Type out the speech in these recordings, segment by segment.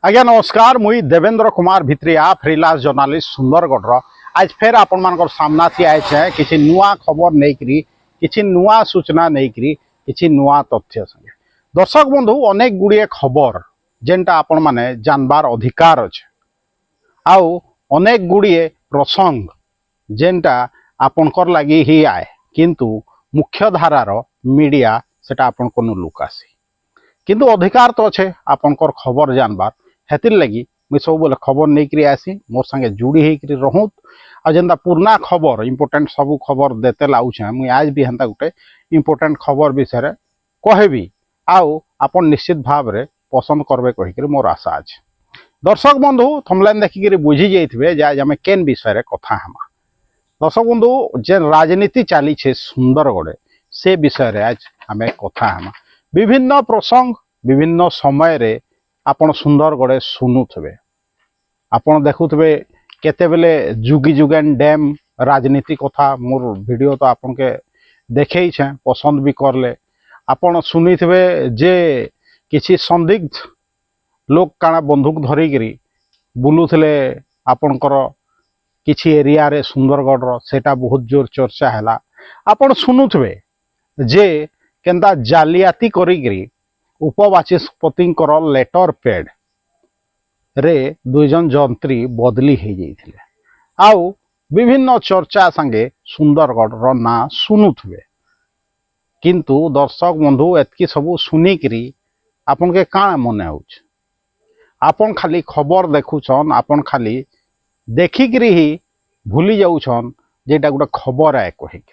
आज्ञा नमस्कार मुई देवेंद्र कुमार भित्रिया फ्रीलांस जर्नालिस्ट सुंदरगढ़ आज फेर आपण मान सामना थी आए किसी नुआ खबर नहीं किसी नुआ सूचना नहीं किसी नुआ तथ्य संगे दर्शक बंधु अनेक गुड़िए खबर जेनटा आपण माने जानबार अधिकार अच्छे आउ अनेक गुड़िए प्रसंग जेनटा आपणकर लगी ही आए किंतु मुख्य धारार मीडिया सेटा आपण को लुकासी किंतु अधिकार तो अच्छे आपणकर खबर जानबार हेतिर लगी मुझे सब बोले खबर नहीं करी आसी मोर संगे जुड़ी होकर रहूत आ जेनता पुराना खबर इम्पोर्टेंट सब खबर देते लाऊे मुझे आज भी हेन्ता गोटे इम्पोर्टेंट खबर विषय कहबी आउ आपन निश्चित भाव में पसंद करबे कहीकि मोर आशा अच्छे दर्शक बंधु थमलाइन देखिक बुझी जाइए जे आज आम केन विषय कथा हेमा दर्शक बंधु जेन राजनीति चली सुंदरगढ़ से विषय आज आम कथा हेमा विभिन्न प्रसंग विभिन्न समय रे आपण सुंदरगढ़ शुणुवे आपण देखुवे केतेबेले जुगी जुगेन डैम राजनीति कथा मोर वीडियो तो आपन के देखे पसंद भी करले आपण शुनिथिबे जे किसी संदिग्ध लोक काना बंदूक धरिकी बुलूले आपणकर किसी एरिया रे सुंदरगढ़ सेटा बहुत जोर चर्चा है आपण शुणुवे जे केंता जालियाती करी उपबाचस्पति लेटर पैड रे दुईजन जंत्री बदली हो जाइए आउ विभिन्न चर्चा संगे सुंदरगढ़ ना शुणुवे किंतु दर्शक बंधु एतकी सबू शुनिकी आपन के काण मन हो आपन खाली खबर देखुछन आपन खाली देखिक ही भूली जाऊन जेटा गोटे खबर है कहीकि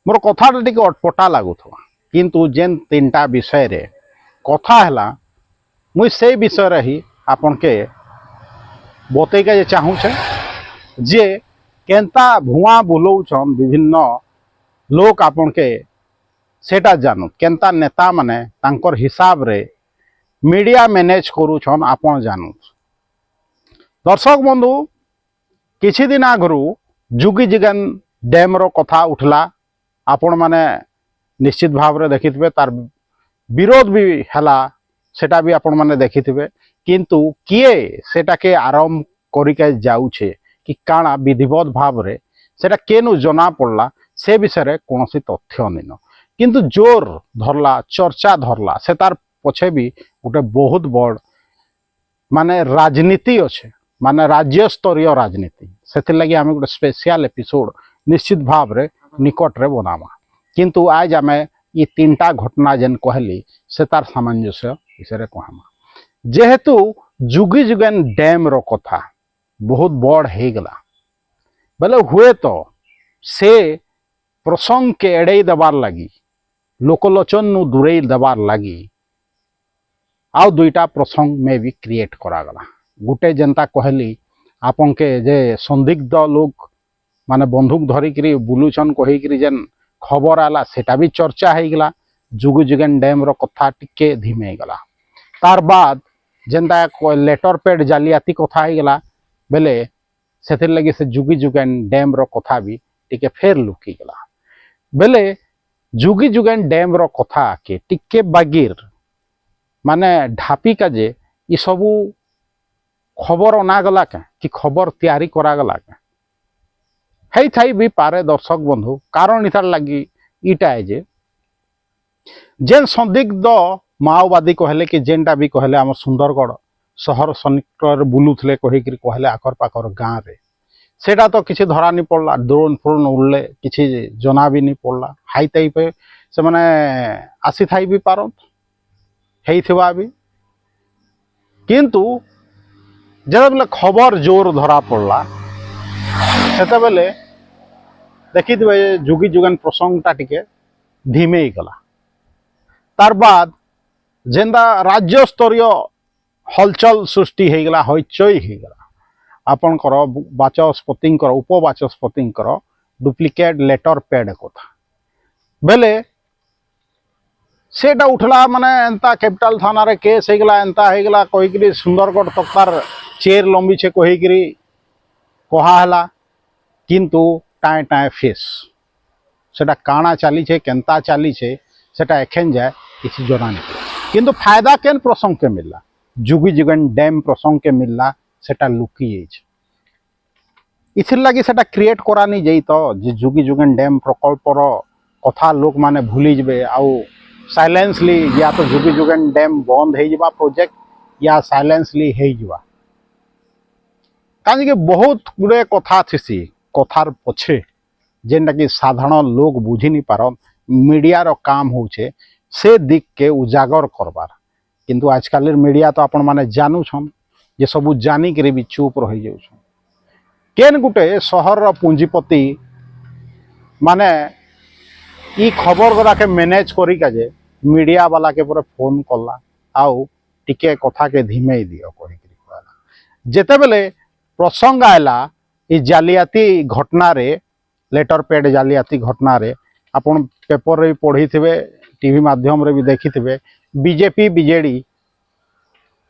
मोर कथा टी अटपटा लगुवा किंतु जेन तीनटा विषय रे कथा है मुई से विषय रे ही आपन के बतैके चाहूछे जे केंता भुआ बुलाउछन विभिन्न लोक आपन के सेटा जानू केंता नेता माने तांकर हिसाब रे मीडिया मैनेज करूछन आपन जानू दर्शक बंधु किछि दिन आगरू जुगी जिगन डैम रो कथा उठला आपण माने निश्चित भाव रे देखिथिबे तार विरोध भी हैला सेटा भी आपण माने देखिथिबे किंतु किए सेटा के आरंभ करिके जाउछे कि काना विधिवत भाव रे सेटा केनु जना पड़ला से विषय रे कोनोसी तथ्य निन किंतु जोर धरला चर्चा धरला से तार पछे भी गोटे बहुत बड़ माने राजनीति अच्छे माने राज्य स्तरीय राजनीति से लगी आम गोटे स्पेशल एपिसोड निश्चित भाव रे निकट रे बनावा किंतु आज आम ये तीनटा घटना जेन कहली से तार सामंजस्य विषय कहमा जेहेतु जुगी जुगेन डैम रो कथा बहुत बड़ हो गला बोले हुए तो से प्रसंग के एड़े देवार लगी लोकलोचन नु दूरे देवार लगी आउ दुईटा प्रसंग में भी क्रिएट करागला गोटे जेनता कहली आपन के जे संदिग्ध लोग माने बंदूक धरिकी बुलुचन कहीकि जेन खबर आला सेटा भी चर्चा हो गला जुगी जुगेन डैम रो कथा टिके धीमे गला तार बाद जेनता लेटर पैड जालियाती कथा हो गला बेले से लगी से जुगी जुगेन डैम रो कथा भी टिके फेर लुकी गला बेले जुगी जुगेन डैम रो कथा के टिके बागिर माने ढापी का जे ये सबू खबर अनागला क्या कि खबर तैयारी करागला क्या है थाई भी पारे दर्शक बंधु कारण इतार लगी इटा है जे जेन संदिग्ध माओवादी कहले कि जेनटा भी कहले आम सुंदरगढ़ सहर सनिकट बुलूले कहीकि कहले आखर पाखर गाँव रे सेटा तो किसी धरा नहीं पड़ला ड्रोन फ्रोन उड़ले किसी जना भी नहीं पड़ला हाई ताई पे से माने आसी थाई भी पारत हेइथिबा भी किंतु जब बेले खबर जोर धरा पड़ला सेते बेले देखिथिबे जुगी जुगन प्रसंगटा टिके धीमे ही गला तार बाद जेंदा राज्य स्तरीय हलचल सृष्टि हो गला हईचई हो गला आपणकर बाचस्पति उपबाचस्पति डुप्लिकेट लेटर पैड कथा बेले सेटा उठला माने एंता कैपिटल थाना रे केस हो गला एंता हो गला कहीकि सुंदरगढ़ तक तार चेर लंबी छे कहीकि कहा किंतु टाए टाए फेस सेटा काना चली छे केंता चली छे सेटा एखेन जाए किसी जना नहीं किंतु फायदा केन प्रसंग के मिलला जुगी जुगन डैम प्रसंग के मिलला सेटा लुकी जाइछ इथिर लगी सेटा क्रिएट करानी जाई तो जे जुगी जुगन डैम प्रकल्पर कथा लोक माने भूली जबे आउ साइलेंसली या तो जुगी जुगन डैम बंद हो जावा प्रोजेक्ट या साइलेंसली हो जावा कहीं बहुत गुड़े कथा थी कथार पछे जेनटा कि साधारण लोग बुझी नहीं पारन मीडिया रो काम होचे से दिख के उजागर करबार किंतु आजकल मीडिया तो आपण माने जानू छन जे सब जानिक भी चुप रही जाऊ केन गुटे सहर रो पूंजीपति माने ई खबर गुड़ा के मैनेज करिका जे मीडिया वाला के पूरा फोन कला आउ टिके कथा के धीमे दियो कहि कहला जेते बेले प्रसंग आयला ई जालियाती घटना रे लेटर पैड जालियाती घटना रे आपण पेपर रे पढ़ी थिबे टीवी माध्यम रे भी देखि थिबे बीजेपी बीजेडी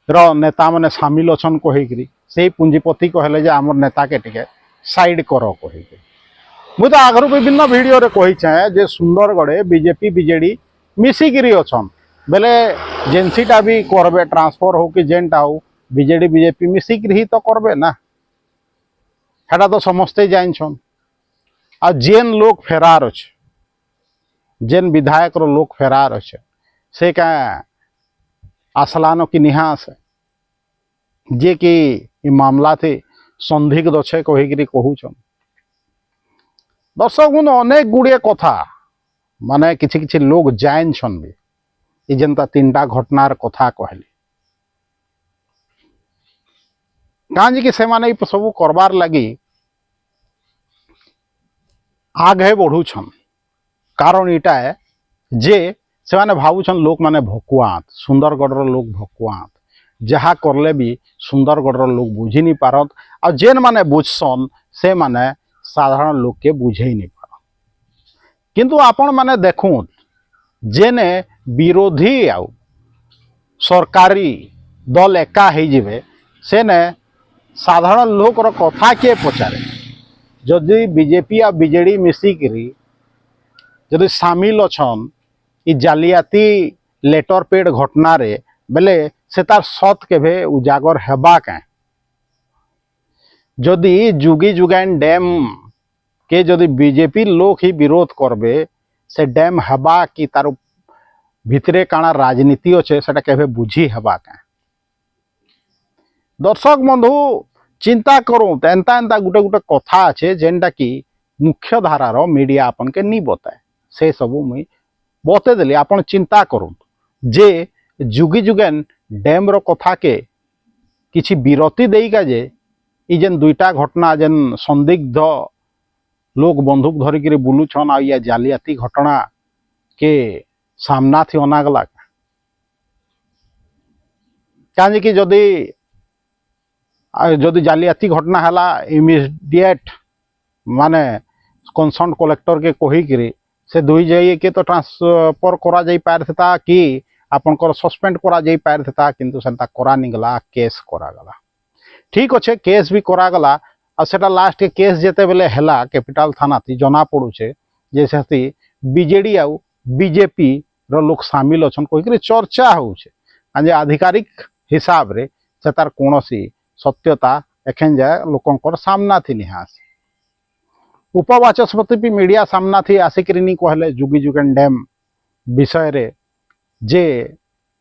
रो नेता माने शामिल अछन कहि से पूंजीपति कहले जे हमर नेता के टिके साइड करो कहि मुझे आगु विभिन्न वीडियो रे कही जे सुंदरगढ़ बीजेपी बीजेडी मिसिकी अच्छन बेले जेनसीटा भी करबे ट्रांसफर हो कि जेनटा हो बीजेडी बीजेपी मिसिकी ही तो करबे ना हेटा तो समस्ते जानछन आ जेन लोग फेरार अच्छे जेन विधायक रो लोग फेरार अच्छे से क्या आसलानो की निहास जे कि मामला थे संदिग्ध अच्छे कहीकि कहूछन दर्शक बंधु अनेक गुड़िए कथा माने किछि किछि लोग जान छन भी ये जनता तीनटा घटनार कथा कहली कांजी कि से माने सब करबार लगी आगे बढ़ू छन कारण इटा है जे से माने भावु छन लोक माने भकुआत सुंदरगढ़ लोग भकुआत जहा करले भी सुंदरगढ़ लोग बुझी नहीं पारत आ जेन माने बुझसन से माने साधारण लोग के बुझे नहीं पार किंतु आपण माने देखूं जेने विरोधी आउ सरकारी दल एका हो जिवे सेने साधारण लोक रो कथा के पचारे जदि बीजेपी आ बीजेडी मिसिकी जदि सामिल अछन इ जालियाती लेटर पेड घटना रे बेले से तार सत केभे उजागर हेबा के जदि जुगी जुगान डैम के जदि बीजेपी लोग ही विरोध करबे से डैम हेबा कि तार भितरे काना राजनीति अच्छे से केभे बुझी हेबा के दर्शक बंधु चिंता करूँ एंता एंता गुटे गुटे कथा अच्छे जेनटा कि मुख्य धारार मीडिया आपन के नहीं बताए से सबू मुई बतेदेली आपन चिंता करूँ जे जुगी जुगेन डैम रो कथा के किछि विरति देइका जे ई जेन दुईटा घटना जेन संदिग्ध लोग बंदूक धरिक बुलूछन आ या जालियाती घटना के सामना थी अनागला कहीं कि जदि जालियाती घटना है इमीडिएट माने कंसर्न कलेक्टर के कहीकि से दुई जाइए के तो ट्रांसफर करा जाई पारथा कि आपनकर सस्पेंड करा जाई पारथा किंतु सेंता करा नहीं गला केस करा गला ठीक अच्छे केस भी करा गला आ सेटा लास्ट के केस जेते बेले हैला कैपिटल थाना थी जना पड़ुछे जैसे थी बीजेडी आउ बीजेपी रो लोग सामिल अछन कहीकि चर्चा होउछे जे आधिकारिक हिसाब रे से तार कोनोसी सत्यता एखन जाए लोकंकर सामना थी निहास उपवाचस्पति भी मीडिया सामना थी आसिकरी नहीं कहले जुगी जुगन डैम विषय रे जे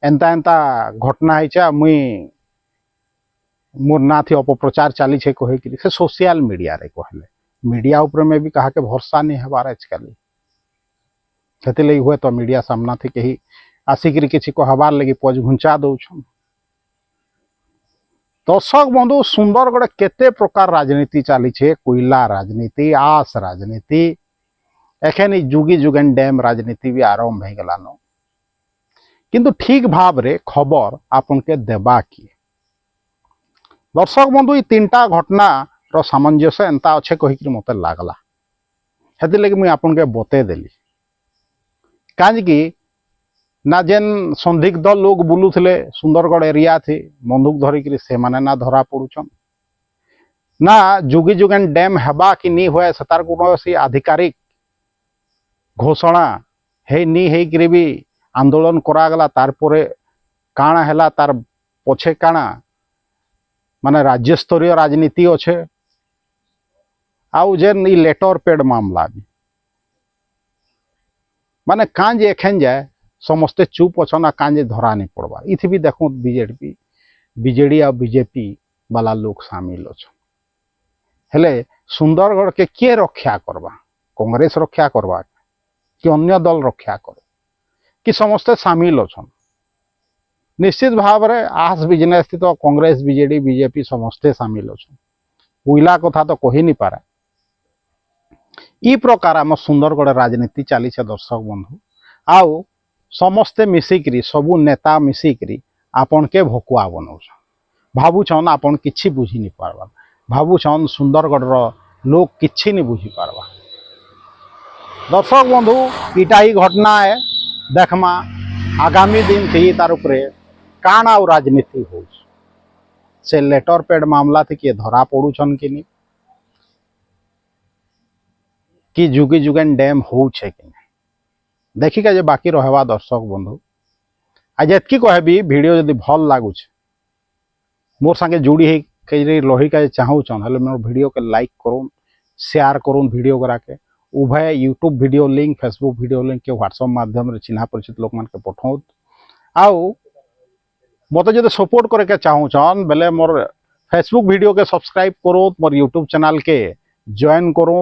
एंता एंता घटना है मुई मोर ना थी अपप्रचार चली छे कहीकि से सोशल मीडिया रे कहले मीडिया ऊपर में भी कहा के भरोसा नहीं हबार आजकल से लगी हुए तो मीडिया सामना थी कही आसिकरी किसी को हबार लगी पज घुंचा दौछन दर्शक बंधु सुंदरगढ़ केते प्रकार राजनीति चली छे कोयला राजनीति आस राजनीति एखन जुगी जुगन डैम राजनीति भी आरंभ हो गलान किंतु ठीक भाव रे खबर आपन के देबा किए दर्शक बंधु ये तीनटा घटना रो सामंजस्य एंता अच्छे कहीकि मते लागला हेति लगी मुई आपन के बते देली काज कि ना जेन संदिग्ध लोग बुलूले सुंदरगढ़ एरिया थी बंदूक धरिक से माने ना धरा पड़ुछन ना जुगी जुगन डैम हेबा कि नहीं हुए से तार कौन आधिकारिक घोषणा है नहीं है कि भी आंदोलन करागला तार परे काଣା हैला तार पछे काना माने राज्य स्तरीय राजनीति अच्छे आउ जेन ई लेटर पेड मामला भी माने कांज एखेन जाए समस्ते चुप अच्छन आ कांजे धरा नहीं पड़वा इथि भी देखो बीजेडी आ बीजेपी वाला लोग शामिल अच्छन हेले सुंदरगढ़ के किए रक्षा करवा कांग्रेस रक्षा करवा कि अन्य दल रक्षा कर कि समस्ते शामिल अच्छन निश्चित भाव रे आस बिजनेस तो कांग्रेस बीजेडी बीजेपी समस्ते शामिल अच्छन उइला कथा तो कही नहीं पारे ई प्रकार आम सुंदरगढ़ राजनीति चली दर्शक बंधु आउ समस्ते मिसिकी सबू नेता मिसिकी आपन के भकुआ बनाऊ भावुन आपन किछि बुझी नहीं पार्बार भावुन सुंदरगढ़ लोग किछि नहीं बुझी पार्बा दर्शक बंधु इटा ही घटना है देखमा आगामी दिन थी तार उपरे काण आउ राजनीति हो से लेटर पेड मामला थी किए धरा पड़ुछन कि नहीं कि जुगी जुगेन डैम हो कि नहीं देखिका जे बाकी रहवा दर्शक बंधु आज एतकी कहबी वीडियो जदि भल लगुच मोर संगे जोड़ी रही का चाहून हेल्ले मोर वीडियो के लाइक करूँ शेयर करूँ वीडियो करा के उभय YouTube video link Facebook video link के व्हाट्सएप माध्यम रे चिन्हा परिचित लोक मान के पठाऊ आउ मत जो सपोर्ट करे के चाहून बेले मोर फेसबुक वीडियो के सब्सक्राइब करो मोर यूट्यूब चैनल के जॉइन करो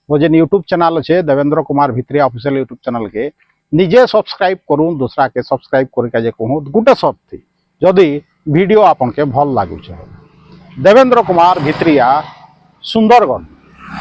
वो जेन यूट्यूब चैनल अच्छे Devendra Kumar Bhitriya official YouTube channel के निजे सब्सक्राइब करूँ दूसरा के सब्सक्राइब करके कहूँ गोटे शब्द थी जदि वीडियो आपन के भल लगुच देवेंद्र कुमार भित्रिया सुंदरगढ़।